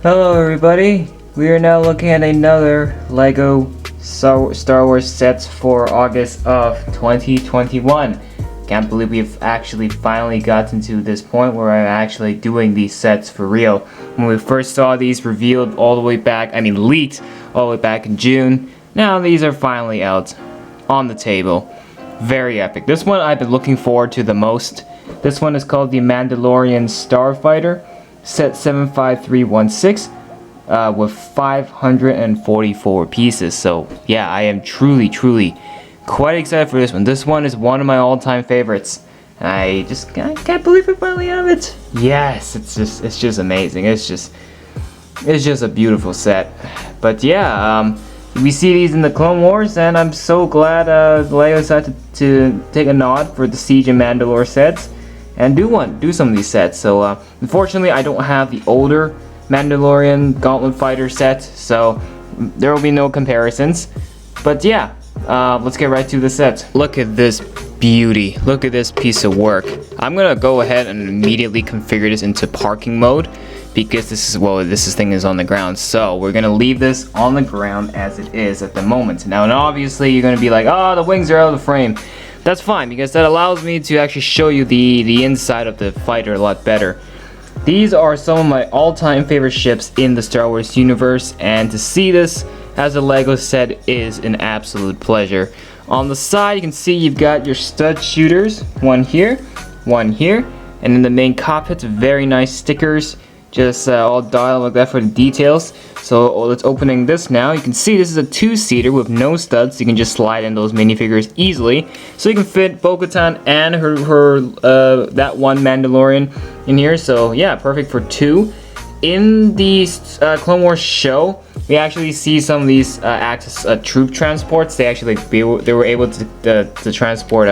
Hello everybody, we are now looking at another LEGO Star Wars sets for August of 2021. Can't believe we've actually finally gotten to this point where I'm actually doing these sets for real. When we first saw these revealed all the way back, leaked all the way back in June, now these are finally out on the table. Very epic. This one I've been looking forward to the most. This one is called the Mandalorian Starfighter. Set 75316 with 544 pieces. So yeah, I am truly quite excited for this one. This one is one of my all-time favorites. I can't believe we finally have it. Yes, it's just amazing. It's just a beautiful set. But yeah, we see these in the Clone Wars, and I'm so glad LEGO decided to take a nod for the Siege and Mandalore sets and do some of these sets. So unfortunately I don't have the older Mandalorian Gauntlet Fighter set, so there will be no comparisons. But yeah, let's get right to the set. Look at this beauty. Look at this piece of work. I'm gonna go ahead and immediately configure this into parking mode because this thing is on the ground. So we're gonna leave this on the ground as it is at the moment. Now, and obviously you're gonna be like, oh, the wings are out of the frame. That's fine, because that allows me to actually show you the inside of the fighter a lot better. These are some of my all-time favorite ships in the Star Wars universe, and to see this as a LEGO set is an absolute pleasure. On the side, you can see you've got your stud shooters, one here, and in the main cockpit, very nice stickers, just all dialed like that for the details. So let's opening this now. You can see this is a two-seater with no studs. You can just slide in those minifigures easily. So you can fit Bo-Katan and her that one Mandalorian in here. So yeah, perfect for two. In the Clone Wars show, we actually see some of these act as troop transports. They were able to transport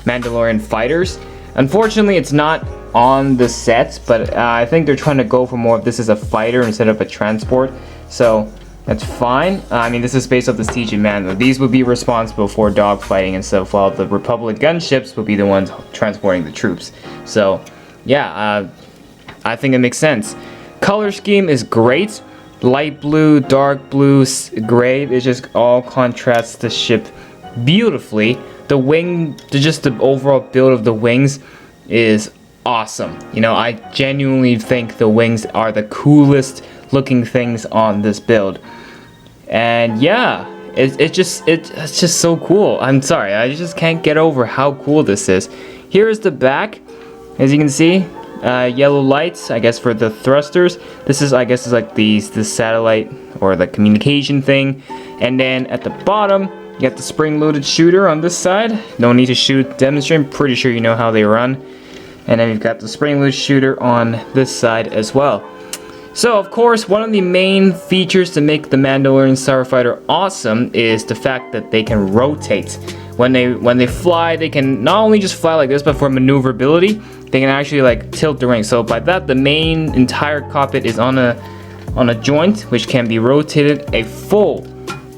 Mandalorian fighters. Unfortunately, it's not on the set, but I think they're trying to go for more of this as a fighter instead of a transport, so that's fine. This is based off the Siege and Mandalore. These would be responsible for dogfighting and stuff, while the Republic gunships would be the ones transporting the troops. So yeah, I think it makes sense. Color scheme is great. Light blue, dark blue, gray. It just all contrasts the ship beautifully. The wing, just the overall build of the wings is awesome. You know, I genuinely think the wings are the coolest looking things on this build. And yeah, it's just so cool. I'm sorry, I just can't get over how cool this is. Here is the back. As you can see, yellow lights, I guess, for the thrusters. This is, I guess, is like the satellite or the communication thing. And then at the bottom, you got the spring-loaded shooter on this side. No need to demonstrate. I'm pretty sure you know how they run. And then you've got the spring-loaded shooter on this side as well. So, of course, one of the main features to make the Mandalorian Starfighter awesome is the fact that they can rotate. When they fly, they can not only just fly like this, but for maneuverability, they can actually like tilt the ring. So by that, the main entire cockpit is on a joint which can be rotated a full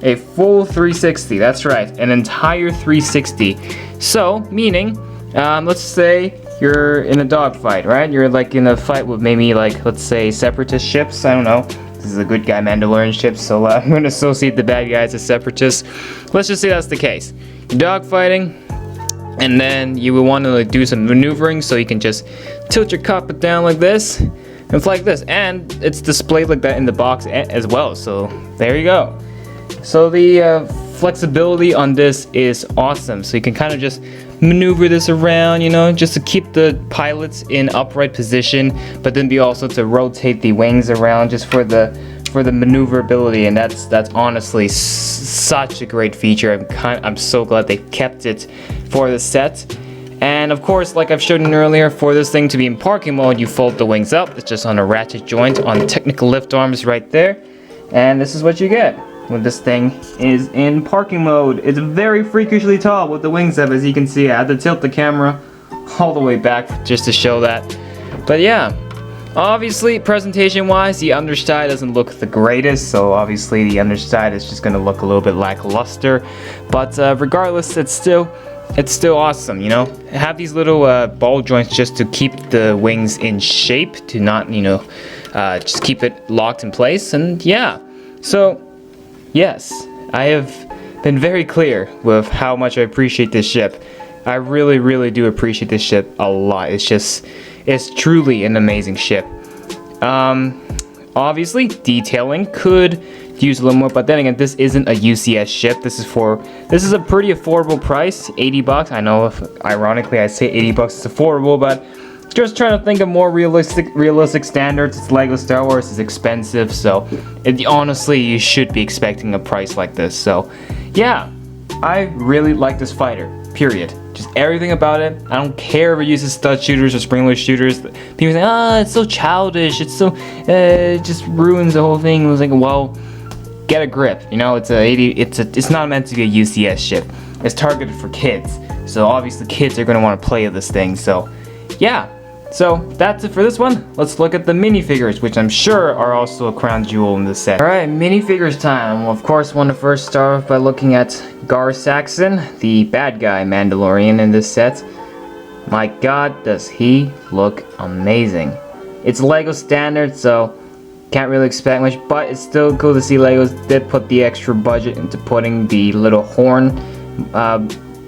360. That's right, an entire 360. So meaning, let's say you're in a dogfight, right? You're like in a fight with maybe like, let's say, separatist ships. I don't know. This is a good guy Mandalorian ship, so I'm going to associate the bad guys as separatists. Let's just say that's the case. You're dogfighting, and then you will want to like do some maneuvering, so you can just tilt your cockpit down like this and fly like this, and it's displayed like that in the box as well. So there you go. So the flexibility on this is awesome. So you can kind of just maneuver this around, you know, just to keep the pilots in upright position, but then be also to rotate the wings around just for the maneuverability, and that's honestly such a great feature. I'm so glad they kept it for the set. And of course, like I've shown you earlier, for this thing to be in parking mode, you fold the wings up. It's just on a ratchet joint on technical lift arms right there, and this is what you get when this thing is in parking mode. It's very freakishly tall with the wings up, as you can see. I had to tilt the camera all the way back just to show that. But yeah, obviously presentation wise, the underside doesn't look the greatest, so obviously the underside is just gonna look a little bit lackluster. But regardless, it's still awesome, you know. Have these little ball joints just to keep the wings in shape, to not, you know, just keep it locked in place, and yeah. So, yes, I have been very clear with how much I appreciate this ship. I really do appreciate this ship a lot. It's truly an amazing ship. Obviously, detailing could use a little more, but then again, this isn't a UCS ship. This is a pretty affordable price, 80 bucks. I know, if ironically I say 80 bucks is affordable, but just trying to think of more realistic standards. It's Lego Star Wars, it's expensive, so honestly, you should be expecting a price like this. So, yeah, I really like this fighter, period. Just everything about it. I don't care if it uses stud shooters or springless shooters. People say, it's so childish, it's so, it just ruins the whole thing. I was like, well, get a grip, you know, it's not meant to be a UCS ship. It's targeted for kids, so obviously kids are gonna want to play with this thing. So yeah, so that's it for this one. Let's look at the minifigures, which I'm sure are also a crown jewel in this set. Alright, minifigures time. Well, of course, want to first start off by looking at Gar Saxon, the bad guy Mandalorian in this set. My god, does he look amazing. It's Lego standard, so can't really expect much, but it's still cool to see Legos did put the extra budget into putting the little horn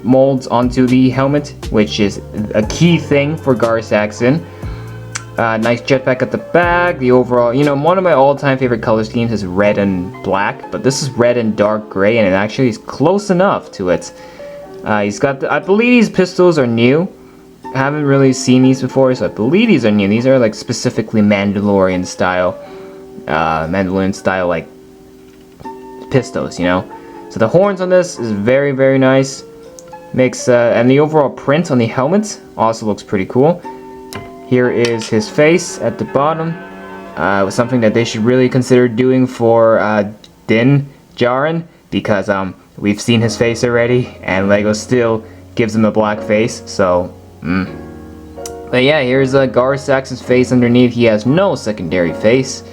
molds onto the helmet, which is a key thing for Gar Saxon. Nice jetpack at the back. The overall, you know, one of my all-time favorite color schemes is red and black, but this is red and dark gray, and it actually is close enough to it. He's got I believe these pistols are new. I haven't really seen these before, so I believe these are new. These are like specifically Mandalorian style like pistols, you know. So the horns on this is very nice. Makes and the overall print on the helmet also looks pretty cool. Here is his face at the bottom. Was something that they should really consider doing for Din Djarin, because we've seen his face already, and Lego still gives him a black face. So, but yeah, here's Gar Saxon's face underneath. He has no secondary face.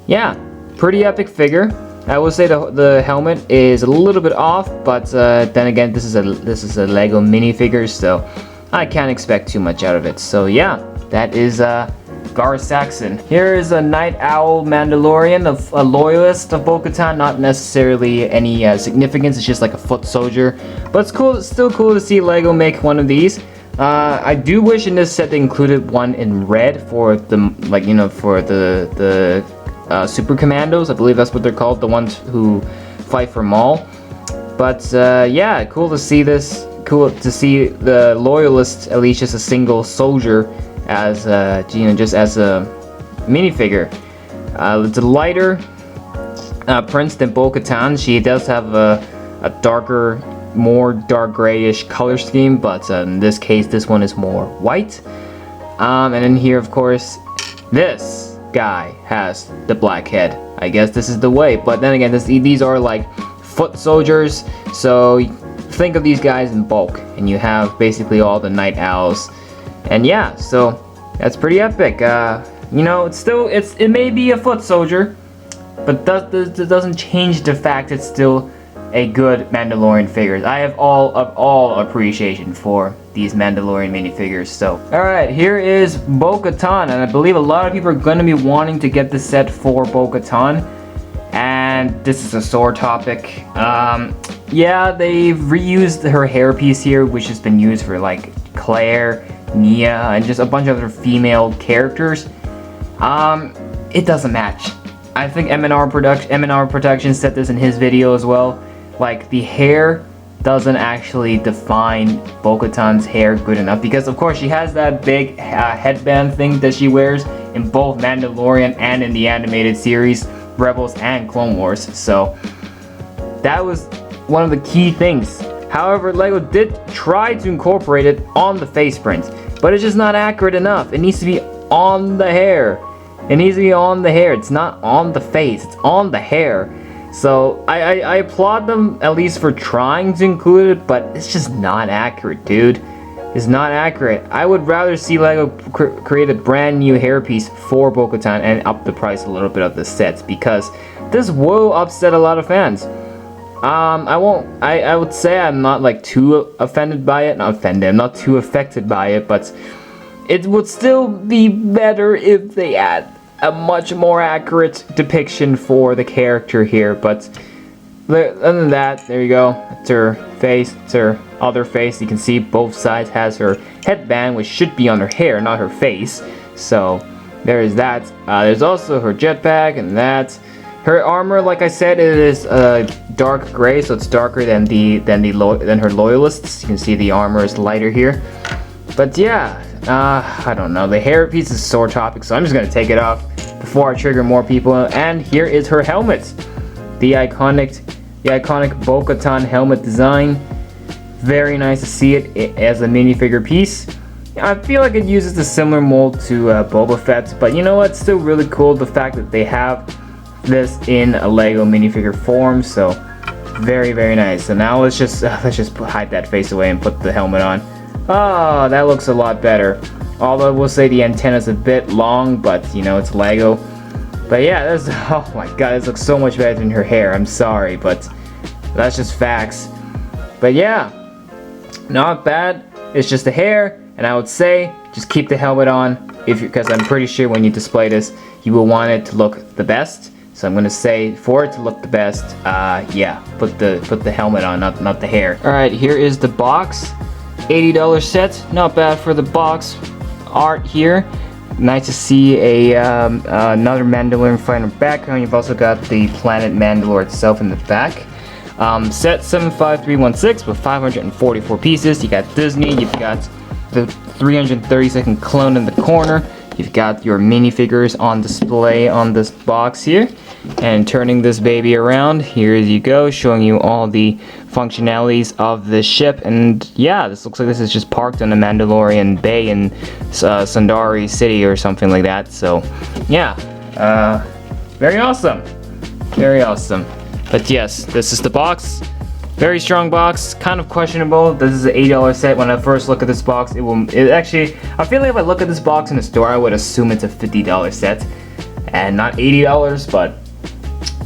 Yeah, pretty epic figure. I will say the helmet is a little bit off, but then again, this is a Lego minifigure, so I can't expect too much out of it. So yeah, that is Gar Saxon. Here is a Night Owl Mandalorian, a Loyalist of Bo-Katan. Not necessarily any significance. It's just like a foot soldier, but it's cool. It's still cool to see Lego make one of these. I do wish in this set they included one in red for the, like, you know, for the Super Commandos. I believe that's what they're called, the ones who fight for Maul. But yeah, cool to see this. Cool to see the Loyalist, at least just a single soldier, as you know, just as a minifigure. It's a lighter print than Bo-Katan. She does have a darker, more dark grayish color scheme, but in this case, this one is more white. And then here, of course, this guy has the black head. I guess this is the way, but then again, these are like foot soldiers, so think of these guys in bulk, and you have basically all the Night Owls. And yeah, so that's pretty epic. You know, it may be a foot soldier, but that doesn't change the fact it's still a good Mandalorian figure. I have all appreciation for these Mandalorian minifigures. So, alright, here is Bo-Katan, and I believe a lot of people are going to be wanting to get the set for Bo-Katan, and this is a sore topic. Yeah, they've reused her hairpiece here, which has been used for like Claire, Nia, and just a bunch of other female characters. It doesn't match. I think M&R Production said this in his video as well. Like, the hair doesn't actually define Bo-Katan's hair good enough, because of course she has that big headband thing that she wears in both Mandalorian and in the animated series Rebels and Clone Wars. So that was one of the key things. However, Lego did try to incorporate it on the face print, but it's just not accurate enough. It needs to be on the hair. It needs to be on the hair. It's not on the face, it's on the hair. So I applaud them at least for trying to include it, but it's just not accurate, dude. It's not accurate. I would rather see Lego create a brand new hairpiece for Bo-Katan and up the price a little bit of the sets, because this will upset a lot of fans. I would say I'm not like too offended by it. Not offended, I'm not too affected by it, but it would still be better if they add a much more accurate depiction for the character here, but other than that, there you go. It's her face, it's her other face. You can see both sides has her headband, which should be on her hair, not her face. So there is that. There's also her jetpack and that. Her armor, like I said, it is dark gray, so it's darker than her Loyalists. You can see the armor is lighter here. But yeah, I don't know. The hair piece is a sore topic, so I'm just gonna take it off before I trigger more people. And here is her helmet, the iconic Bo-Katan helmet design. Very nice to see it as a minifigure piece. I feel like it uses a similar mold to Boba Fett, but you know what? It's still really cool the fact that they have this in a Lego minifigure form. So very, very nice. So now let's just hide that face away and put the helmet on. Oh, that looks a lot better. Although we'll say the antenna's a bit long, but you know, it's Lego. But yeah, this, oh my god, this looks so much better than her hair. I'm sorry, but that's just facts. But yeah, not bad. It's just the hair, and I would say just keep the helmet on because I'm pretty sure when you display this, you will want it to look the best. So I'm gonna say for it to look the best, yeah, put the helmet on, not the hair. All right, here is the box. $80 set, not bad for the box art here. Nice to see another Mandalorian fighter background. You've also got the planet Mandalore itself in the back. Set 75316 with 544 pieces. You got Disney, you've got the 332nd clone in the corner. You've got your minifigures on display on this box here. And turning this baby around, here you go, showing you all the functionalities of the ship. And yeah, this looks like this is just parked on a Mandalorian bay in Sundari City or something like that. So yeah, very awesome. Very awesome. But yes, this is the box. Very strong box, kind of questionable. This is an $80 set. When I first look at this box, it actually, I feel like if I look at this box in the store, I would assume it's a $50 set and not $80, but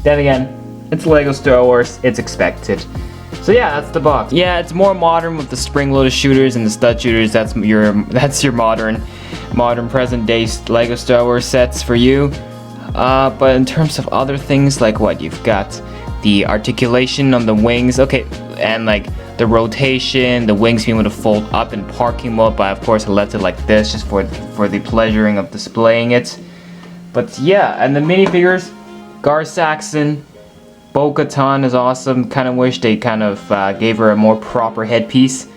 then again, it's Lego Star Wars, it's expected. So yeah, that's the box. Yeah, it's more modern with the spring-loaded shooters and the stud shooters. That's your modern present day Lego Star Wars sets for you. But in terms of other things, like what you've got, the articulation on the wings, okay, and like the rotation, the wings being able to fold up in parking mode, but of course I left it like this just for the pleasuring of displaying it. But yeah, and the minifigures, Gar Saxon, Bo-Katan is awesome. Kind of wish they kind of gave her a more proper hairpiece,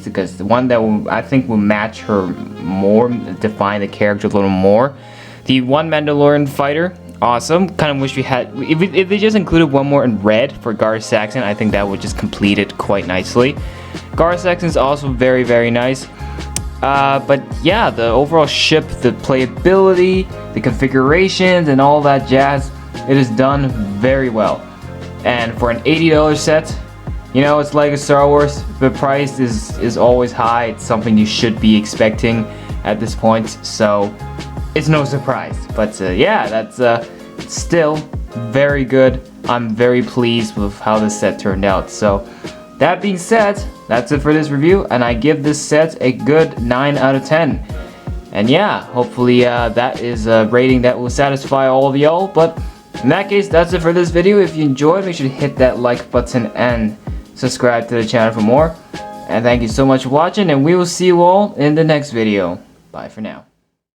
because the one that I think will match her more, define the character a little more. The one Mandalorian fighter, awesome. Kind of wish we had, if they just included one more in red for Gar Saxon, I think that would just complete it quite nicely. Gar Saxon is also very, very nice. But yeah, the overall ship, the playability, the configurations, and all that jazz, it is done very well. And for an $80 set, you know, it's Lego Star Wars. The price is always high. It's something you should be expecting at this point, so it's no surprise. But yeah, that's still very good. I'm very pleased with how this set turned out. So that being said, that's it for this review, and I give this set a good 9 out of 10. And yeah, hopefully that is a rating that will satisfy all of y'all. But in that case, that's it for this video. If you enjoyed, make sure to hit that like button and subscribe to the channel for more. And thank you so much for watching, and we will see you all in the next video. Bye for now.